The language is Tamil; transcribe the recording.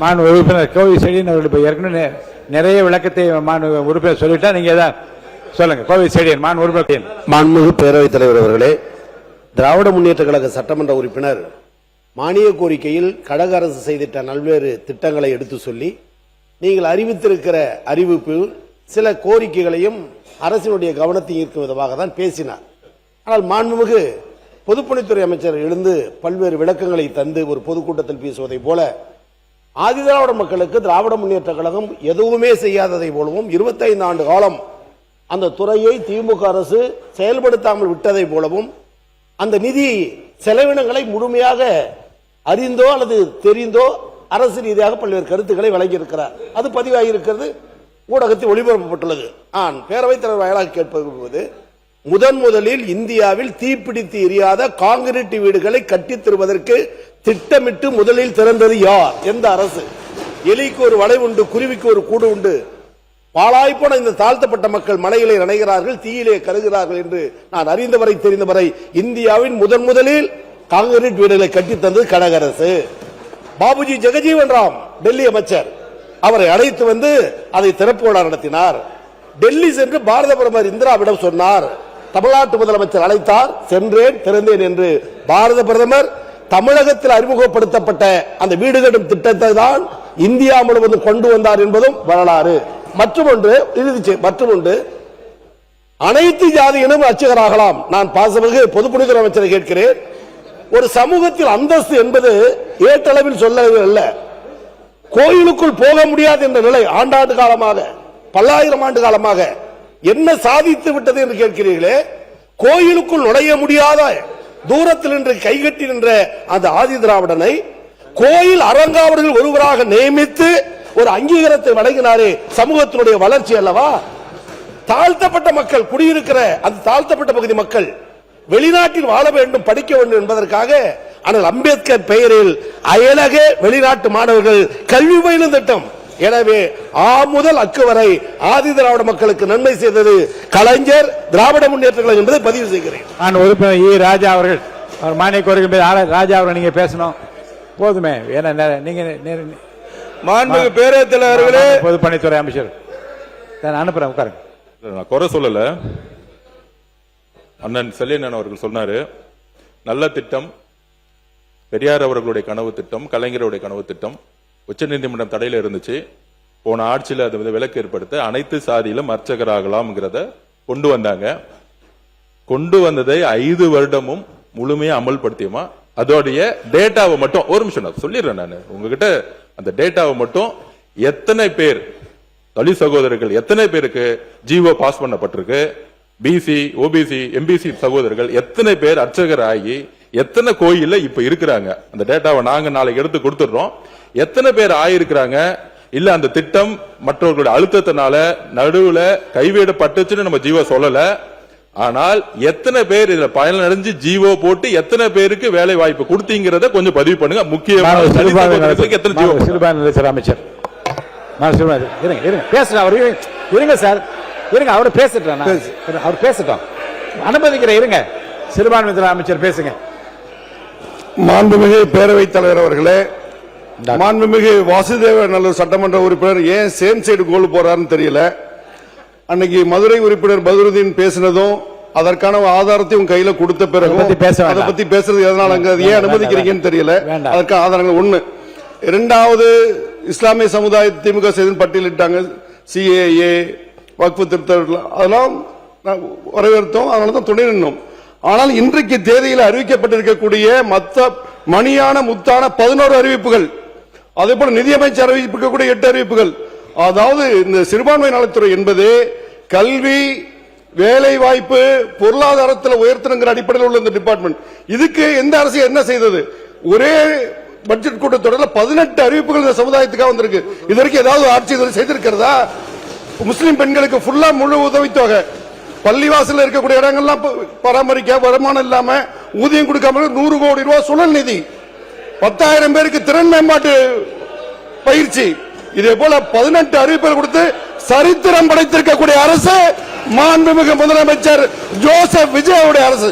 மாண்பு உறுப்பினர் கோவை செழியன் அவர்கள் இப்போ ஏற்கனவே நிறைய விளக்கத்தை மாண்பு உறுப்பினர் சொல்லிட்டா நீங்க ஏதாவது சொல்லுங்க. கோவை செழியன் மாண்பு உறுப்பினர். மாண்புமிகு பேரவைத் தலைவர் அவர்களே, திராவிட முன்னேற்ற கழக சட்டமன்ற உறுப்பினர் மானிய கோரிக்கையில் கழக அரசு செய்திட்ட பல்வேறு திட்டங்களை எடுத்து சொல்லி நீங்கள் அறிவித்திருக்கிற அறிவிப்பு சில கோரிக்கைகளையும் அரசினுடைய கவனத்தை ஈர்க்கும் விதமாக தான் பேசினார். ஆனால் மாண்புமிகு பொதுப்பணித்துறை அமைச்சர் எழுந்து பல்வேறு விளக்கங்களை தந்து ஒரு பொதுக்கூட்டத்தில் பேசுவதை போல ஆதிதிராவிட மக்களுக்கு திராவிட முன்னேற்ற கழகம் எதுவுமே செய்யாததை போலவும் 25 ஆண்டு காலம் அந்த துறையை திமுக அரசு செயல்படுத்தாமல் விட்டதை போலவும் அந்த நிதி செலவினங்களை முழுமையாக அறிந்தோ அல்லது தெரிந்தோ அரசு ரீதியாக பல்வேறு கருத்துக்களை வழங்கியிருக்கிறார். அது பதிவாகியிருக்கிறது, ஊடகத்தில் ஒளிபரப்பப்பட்டுள்ளது. பேரவைத் தலைவர் வாயிலாக கேட்பது, முதலில் இந்தியாவில் தீப்பிடித்து எரியாத காங்கிரீட் வீடுகளை கட்டித் தருவதற்கு திட்டமிட்டு முதலில் திறந்தது யார்? எந்த அரசு? எலிக்கு ஒரு வலை உண்டு, குருவிக்கு ஒரு கூடு உண்டு. பாழாய்ப்போன இந்த தாழ்த்தப்பட்ட மக்கள் மலையிலே நனைகிறார்கள், தீயிலே கருகிறார்கள் என்று நான் அறிந்தவரை தெரிந்தவரை இந்தியாவின் முதலில் காங்கிரீட் வீடுகளை கட்டித் தந்தது கழக அரசு. பாபுஜி ஜெகஜீவன் ராம் டெல்லி அமைச்சர், அவரை அழைத்து வந்து அதை திறப்பு விழா நடத்தினார். டெல்லி சென்று பாரத பிரதமர் இந்திராவிடம் சொன்னார். தமிழ்நாட்டு முதலமைச்சர் அழைத்தார், சென்றேன், திறந்தேன் என்று பாரத பிரதமர் தமிழகத்தில் அறிமுகப்படுத்தப்பட்ட அந்த வீடு கட்டும் திட்டத்தை தான் இந்தியா முழுவதும் கொண்டு வந்தார் என்பதும் வரலாறு. மற்றொன்று அனைத்து ஜாதியினரும் அர்ச்சகராகலாம். நான் பாசமிகு பொதுப்பணித்துறை அமைச்சரை கேட்கிறேன், ஒரு சமூகத்தில் அந்தஸ்து என்பது ஏற்றளவில் சொல்லல. கோயிலுக்குள் போக முடியாது என்ற நிலை ஆண்டாண்டு காலமாக, பல்லாயிரம் ஆண்டு காலமாக என்ன சாதித்து விட்டது என்று கேட்கிறீர்களே. கோயிலுக்குள் நுழைய முடியாத தூரத்தில் நின்று கைகட்டி நின்ற அந்த ஆதி திராவிடனை கோயில் அறங்காவலர்கள் ஒருவராக நியமித்து ஒரு அங்கீகாரத்தை வழங்கினாரே, சமூகத்தினுடைய வளர்ச்சி அல்லவா? தாழ்த்தப்பட்ட மக்கள் குடியிருக்கிற அந்த தாழ்த்தப்பட்ட பகுதி மக்கள் வெளிநாட்டில் வாழ வேண்டும், படிக்க வேண்டும் என்பதற்காக ஆனால் அம்பேத்கர் பெயரில் அயலக வெளிநாட்டு மாணவர்கள் கல்வி பயிலும் திட்டம். எனவே முதல் அக்கு வரை ஆதி திராவிட மக்களுக்கு நன்மை செய்தது கலைஞர், திராவிட முன்னேற்ற கழகம் என்பதை பதிவு செய்கிறேன். நான் உறுப்பினர் இ. ராஜா அவர்கள் மானிய கோரிக்கை ராஜா அவர்கள் நீங்க பேசணும் போதுமே. நீங்க மாண்புமிகு பேரவைத் தலைவர்களே, பொதுப்பணித்துறை அமைச்சர் அனுப்புறேன், உட்காருங்க. நான் குறை சொல்லல, அண்ணன் செல்லியன் அவர்கள் சொன்னாரு, நல்ல திட்டம், பெரியார் அவர்களுடைய கனவு திட்டம், கலைஞருடைய கனவு திட்டம். உச்சநீதிமன்றம் தடையில இருந்துச்சு, போன ஆட்சியில் அது விலக்கு ஏற்படுத்த அனைத்து சாதியிலும் அர்ச்சகராகலாம்ங்கிறத கொண்டு வந்தாங்க. கொண்டு வந்ததை 5 வருடமும் முழுமையா அமல்படுத்தியுமா? அதோடைய டேட்டாவை மட்டும் ஒரு நிமிஷம் சொல்லிடுறேன் நான் உங்ககிட்ட. அந்த டேட்டாவை மட்டும் எத்தனை பேர் தலித் சகோதரர்கள் எத்தனை பேருக்கு ஜிஓ பாஸ் பண்ணப்பட்டிருக்கு, பிசி, ஓபிசி, எம்பிசி சகோதரர்கள் எத்தனை பேர் அர்ச்சகர் ஆகி எத்தனை கோயில்ல இப்ப இருக்கிறாங்க, அந்த டேட்டாவை நாங்க நாளைக்கு எடுத்து கொடுத்துடுறோம். எத்தனை பேர் ஆயிருக்கிறாங்க, இல்ல அந்த திட்டம் மற்றவர்களுடைய அழுத்தத்தினால நடுவுல கைவிடப்பட்டுச்சுன்னு நம்ம ஜீவோ சொல்லல. ஆனால் எத்தனை பேர் இதுல பயனடைஞ்சு ஜீவோ போட்டு எத்தனை பேருக்கு வேலை வாய்ப்பு கொடுத்தீங்கிறத கொஞ்சம் பதிவு பண்ணுங்க. முக்கியமான அமைச்சர் இருங்க சார், இருங்க, அவர் பேசட்டும், அவர் பேசட்டும், அனுமதிக்கிறேன். இருங்க, சிறுபான்மைத்துறை அமைச்சர் பேசுங்க. மாண்புமிகு பேரவைத் தலைவர் அவர்களே, மாண்புமிகு வாசுதேவ நல்லூர் சட்டமன்ற உறுப்பினர் ஏன் சேம் சைடு கோல் போறாருன்னு தெரியல. அன்னைக்கு மதுரை உறுப்பினர் பதுருதீன் பேசினதும் அதற்கான ஆதாரத்தையும் கையில கொடுத்த பிறகு அதை பத்தி பேசுறது எதனால ஏன் அனுமதிக்கிறீங்கன்னு தெரியல. அதற்கான ஆதாரங்கள் ஒண்ணு. இரண்டாவது, இஸ்லாமிய சமுதாய திமுக செய்து பட்டியலிட்டாங்க, சிஏஏ, வக்ஃபு திருத்தம், அதெல்லாம் வரவேற்றோம், அதனாலதான் துணை நின்றோம். ஆனால் இன்றைக்கு தேதியில் அறிவிக்கப்பட்டிருக்கக்கூடிய மற்ற மணியான முத்தான 11 அறிவிப்புகள், அதே போல நிதியமைச்சர் அறிவிக்கக்கூடிய 8 அறிவிப்புகள், அதாவது இந்த சிறுபான்மை நலத்துறை என்பது கல்வி, வேலை வாய்ப்பு, பொருளாதாரத்தில் உயர்த்தணுங்கிற அடிப்படையில் உள்ள இந்த டிபார்ட்மெண்ட். இதுக்கு எந்த அரசு என்ன செய்தது? ஒரே பட்ஜெட் கூட்டத்தொடரில் 18 அறிவிப்புகள் இந்த சமுதாயத்துக்காக வந்திருக்கு. இதற்கு ஏதாவது ஆட்சி செய்திருக்கிறதா? முஸ்லிம் பெண்களுக்கு ஃபுல்லா முழு உதவித்தொகை, பள்ளிவாசல் இருக்கக்கூடிய இடங்கள்லாம் பராமரிக்க வருமானம் இல்லாம ஊதியம் கொடுக்காம 100 கோடி ரூபாய் சுழல் நிதி, 10,000 பேருக்கு திறன் மேம்பாட்டு பயிற்சி, இதே போல 18 அறிவிப்புகள் கொடுத்து சரித்திரம் படைத்திருக்கக்கூடிய அரசு மாண்புமிகு முதலமைச்சர் ஜோசப் விஜய் அரசு.